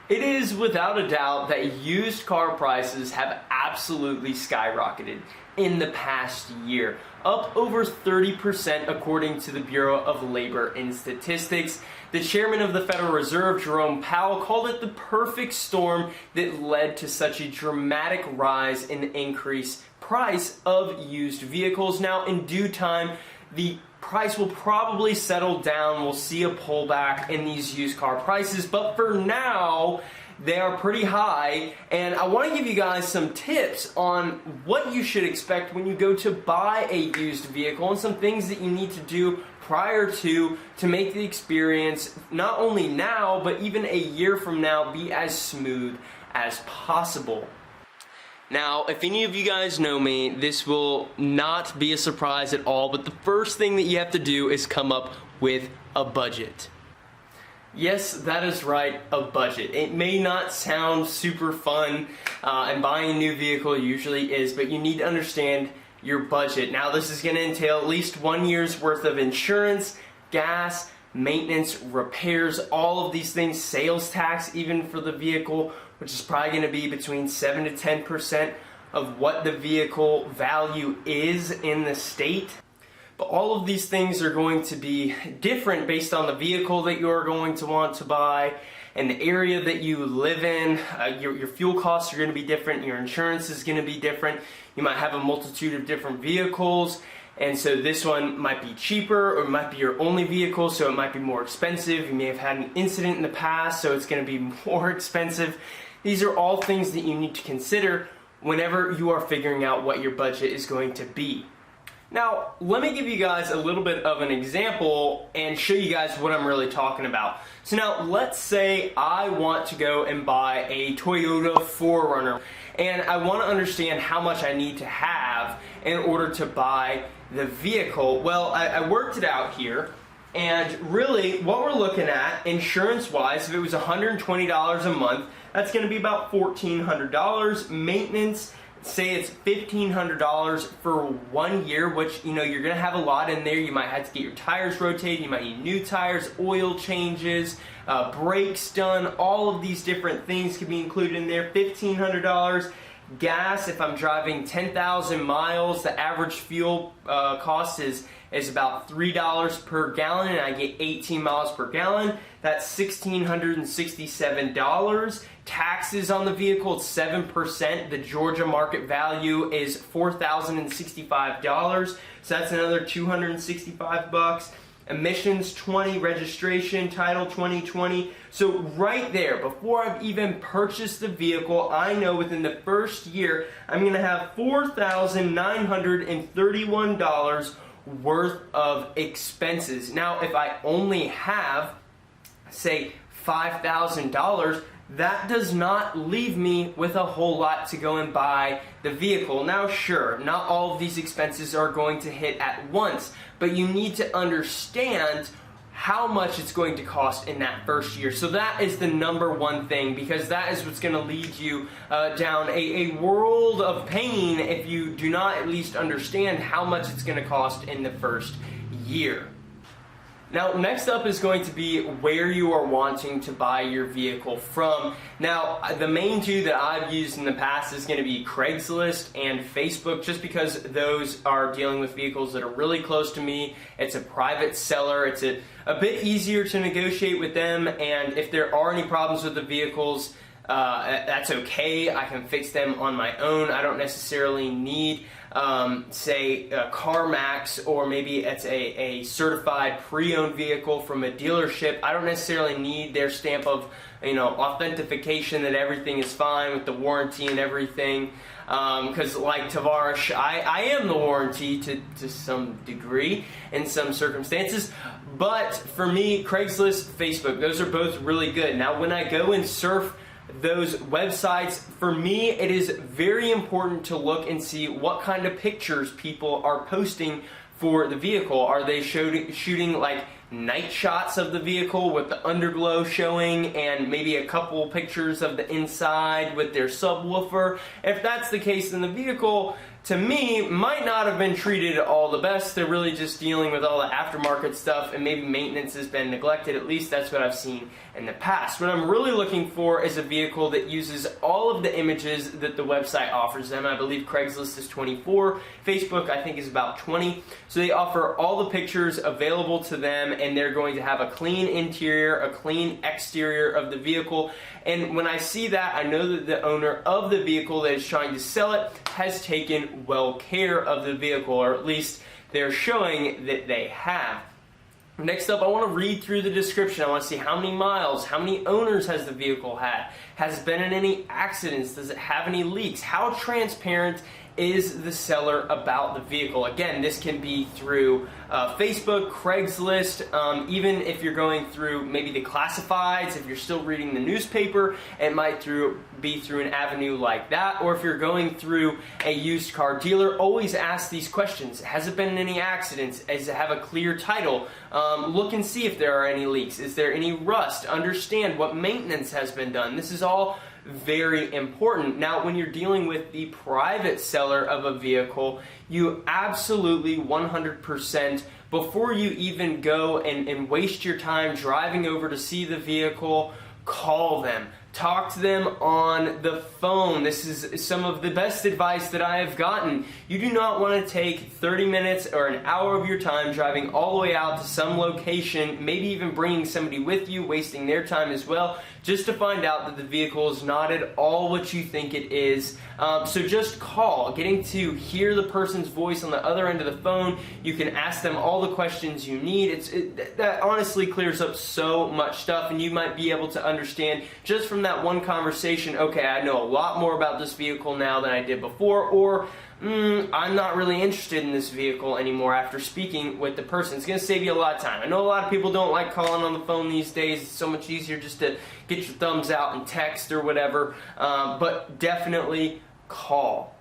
It is without a doubt that used car prices have absolutely skyrocketed in the past year, up over 30% according to the Bureau of Labor and Statistics. The chairman of the Federal Reserve, Jerome Powell, called it the perfect storm that led to such a dramatic rise in the increased price of used vehicles. Now, in due time, the price will probably settle down. We'll see a pullback in these used car prices, but for now, they are pretty high, and I want to give you guys some tips on what you should expect when you go to buy a used vehicle and some things that you need to do prior to make the experience, not only now, but even a year from now, be as smooth as possible. Now, if any of you guys know me, this will not be a surprise at all, but the first thing that you have to do is come up with a budget. Yes, that is right, a budget. It may not sound super fun, and buying a new vehicle usually is, but you need to understand your budget. Now, this is going to entail at least 1 year's worth of insurance, gas, maintenance, repairs, all of these things, sales tax even for the vehicle, which is probably going to be between 7 to 10% of what the vehicle value is in the state. But all of these things are going to be different based on the vehicle that you're going to want to buy and the area that you live in. Your fuel costs are going to be different. Your insurance is going to be different. You might have a multitude of different vehicles, and so this one might be cheaper, or it might be your only vehicle, so it might be more expensive. You may have had an incident in the past, so it's going to be more expensive. These are all things that you need to consider whenever you are figuring out what your budget is going to be. Now, let me give you guys a little bit of an example and show you guys what I'm really talking about. So now, let's say I want to go and buy a Toyota 4Runner, and I want to understand how much I need to have in order to buy the vehicle. Well, I worked it out here, and really what we're looking at insurance-wise, if it was $120 a month, that's going to be about $1,400. Maintenance, say it's $1,500 for 1 year, which, you know, you're going to have a lot in there. You might have to get your tires rotated, you might need new tires, oil changes, brakes done, all of these different things can be included in there. $1,500. Gas, if I'm driving 10,000 miles, the average fuel cost is about $3 per gallon, and I get 18 miles per gallon. That's $1,667. Taxes on the vehicle, it's 7%. The Georgia market value is $4,065, so that's another $265. Emissions 20, registration, title 2020. So right there, before I've even purchased the vehicle, I know within the first year I'm going to have $4,931 worth of expenses. Now, if I only have, say, $5,000, that does not leave me with a whole lot to go and buy the vehicle. Now, sure, not all of these expenses are going to hit at once, but you need to understand how much it's going to cost in that first year. So that is the number one thing, because that is what's going to lead you down a world of pain if you do not at least understand how much it's going to cost in the first year. Now, next up is going to be where you are wanting to buy your vehicle from. Now, the main two that I've used in the past is going to be Craigslist and Facebook, just because those are dealing with vehicles that are really close to me. It's a private seller. It's a bit easier to negotiate with them, and if there are any problems with the vehicles, that's okay. I can fix them on my own. I don't necessarily need say CarMax, or maybe it's a certified pre-owned vehicle from a dealership. I don't necessarily need their stamp of, you know, authentication that everything is fine with the warranty and everything, because like Tavares, I am the warranty to some degree in some circumstances. But for me, Craigslist, Facebook, those are both really good. Now, when I go and surf those websites, for me, it is very important to look and see what kind of pictures people are posting for the vehicle. Are they shooting like night shots of the vehicle with the underglow showing and maybe a couple pictures of the inside with their subwoofer. If that's the case, then the vehicle, to me, might not have been treated all the best. They're really just dealing with all the aftermarket stuff, and maybe maintenance has been neglected. At least that's what I've seen in the past. What I'm really looking for is a vehicle that uses all of the images that the website offers them. I believe Craigslist is 24. Facebook, I think, is about 20. So they offer all the pictures available to them, and they're going to have a clean interior, a clean exterior of the vehicle. And when I see that, I know that the owner of the vehicle that is trying to sell it has taken well care of the vehicle, or at least they're showing that they have. Next up, I want to read through the description. I want to see how many miles, how many owners has the vehicle had, has it been in any accidents, does it have any leaks, how transparent is the seller about the vehicle. Again, this can be through Facebook, Craigslist, even if you're going through maybe the classifieds, if you're still reading the newspaper, it might be through an avenue like that. Or if you're going through a used car dealer, always ask these questions. Has it been in any accidents? Does it have a clear title? Look and see if there are any leaks. Is there any rust? Understand what maintenance has been done. This is all very important. Now, when you're dealing with the private seller of a vehicle, you absolutely 100%, before you even go and waste your time driving over to see the vehicle, call them. Talk to them on the phone. This is some of the best advice that I have gotten. You do not want to take 30 minutes or an hour of your time driving all the way out to some location, maybe even bringing somebody with you, wasting their time as well, just to find out that the vehicle is not at all what you think it is. So just call. Getting to hear the person's voice on the other end of the phone, you can ask them all the questions you need. That honestly clears up so much stuff, and you might be able to understand just from that one conversation, okay, I know a lot more about this vehicle now than I did before, or I'm not really interested in this vehicle anymore after speaking with the person. It's going to save you a lot of time. I know a lot of people don't like calling on the phone these days. It's so much easier just to get your thumbs out and text or whatever, but definitely call.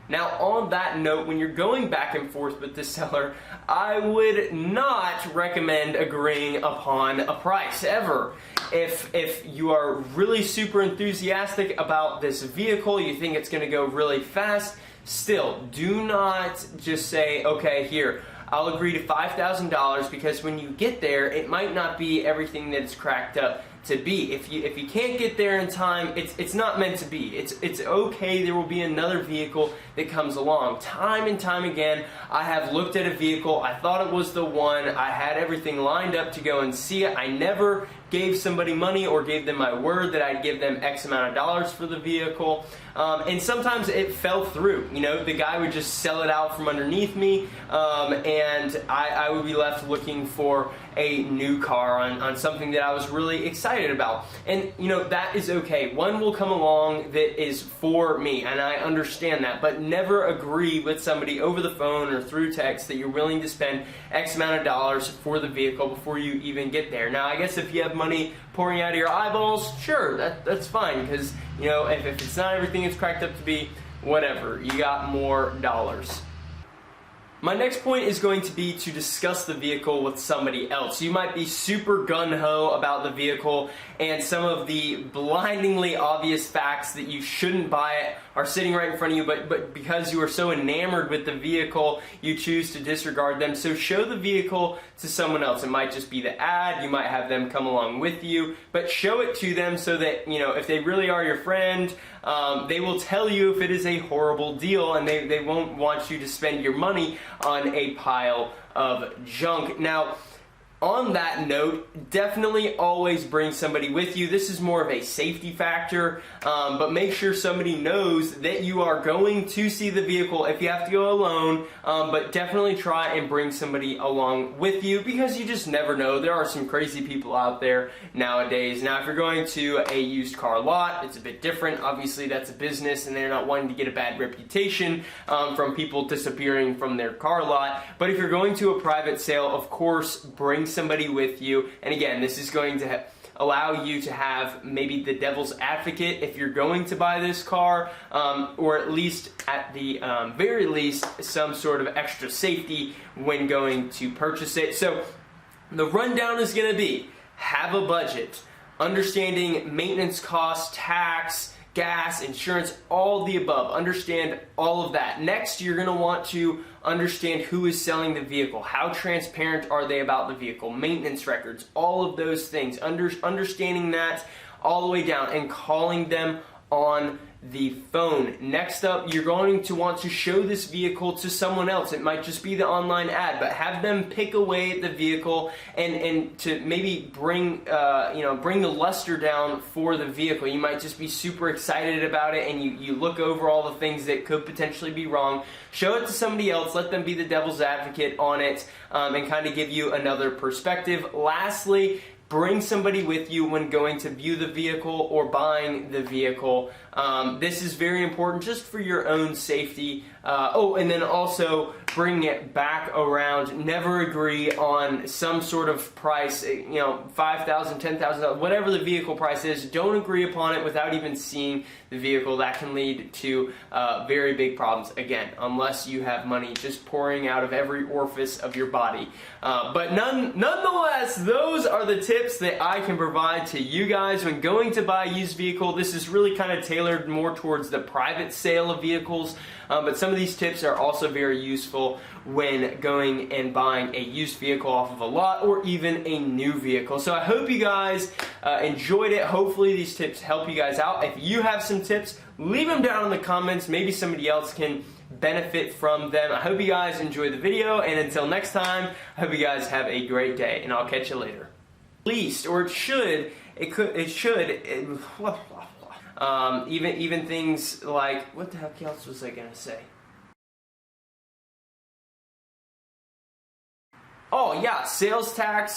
Now, on that note, when you're going back and forth with the seller, I would not recommend agreeing upon a price ever. If you are really super enthusiastic about this vehicle, you think it's going to go really fast, still, do not just say, okay, here, I'll agree to $5,000, because when you get there, it might not be everything that it's cracked up to be. If you can't get there in time, it's not meant to be. It's okay. There will be another vehicle that comes along. Time and time again, I have looked at a vehicle. I thought it was the one. I had everything lined up to go and see it. I never gave somebody money or gave them my word that I'd give them X amount of dollars for the vehicle. And sometimes it fell through. You know, the guy would just sell it out from underneath me, and I would be left looking for a new car on something that I was really excited about. And, you know, that is okay. One will come along that is for me, and I understand that, but never agree with somebody over the phone or through text that you're willing to spend X amount of dollars for the vehicle before you even get there. Now, I guess if you have money pouring out of your eyeballs, sure, that's fine, because, you know, if it's not everything it's cracked up to be, whatever, you got more dollars. My next point is going to be to discuss the vehicle with somebody else. You might be super gung-ho about the vehicle, and some of the blindingly obvious facts that you shouldn't buy it are sitting right in front of you, but because you are so enamored with the vehicle, you choose to disregard them. So show the vehicle to someone else. It might just be the ad, you might have them come along with you, but show it to them so that, you know, if they really are your friend, they will tell you if it is a horrible deal, and they won't want you to spend your money on a pile of junk. Now, on that note, definitely always bring somebody with you. This is more of a safety factor, but make sure somebody knows that you are going to see the vehicle if you have to go alone, but definitely try and bring somebody along with you, because you just never know. There are some crazy people out there nowadays. Now, if you're going to a used car lot, it's a bit different. Obviously, that's a business, and they're not wanting to get a bad reputation from people disappearing from their car lot. But if you're going to a private sale, of course, bring somebody with you. And again, this is going to allow you to have maybe the devil's advocate if you're going to buy this car, or at least at the very least some sort of extra safety when going to purchase it. So The rundown is going to be: have a budget, understanding maintenance costs, tax, gas, insurance, all the above. Understand all of that. Next, you're going to want to understand who is selling the vehicle. How transparent are they about the vehicle? Maintenance records, all of those things. Understanding that all the way down and calling them on the phone. Next up, you're going to want to show this vehicle to someone else. It might just be the online ad, but have them pick away at the vehicle and to maybe bring bring the luster down for the vehicle. You might just be super excited about it, and you look over all the things that could potentially be wrong. Show it to somebody else. Let them be the devil's advocate on it, and kind of give you another perspective. Lastly, bring somebody with you when going to view the vehicle or buying the vehicle. This is very important just for your own safety. And then also bring it back around. Never agree on some sort of price, $5,000, $10,000, whatever the vehicle price is. Don't agree upon it without even seeing the vehicle. That can lead to very big problems, again, unless you have money just pouring out of every orifice of your body. But nonetheless, those are the tips that I can provide to you guys when going to buy a used vehicle. This is really kind of tailored more towards the private sale of vehicles, but some of these tips are also very useful when going and buying a used vehicle off of a lot or even a new vehicle. So I hope you guys enjoyed it. Hopefully these tips help you guys out. If you have some tips, leave them down in the comments. Maybe somebody else can benefit from them. I hope you guys enjoyed the video, and until next time, I hope you guys have a great day, and I'll catch you later. Least, or even things like, what the heck else was I gonna say? Oh yeah, sales tax.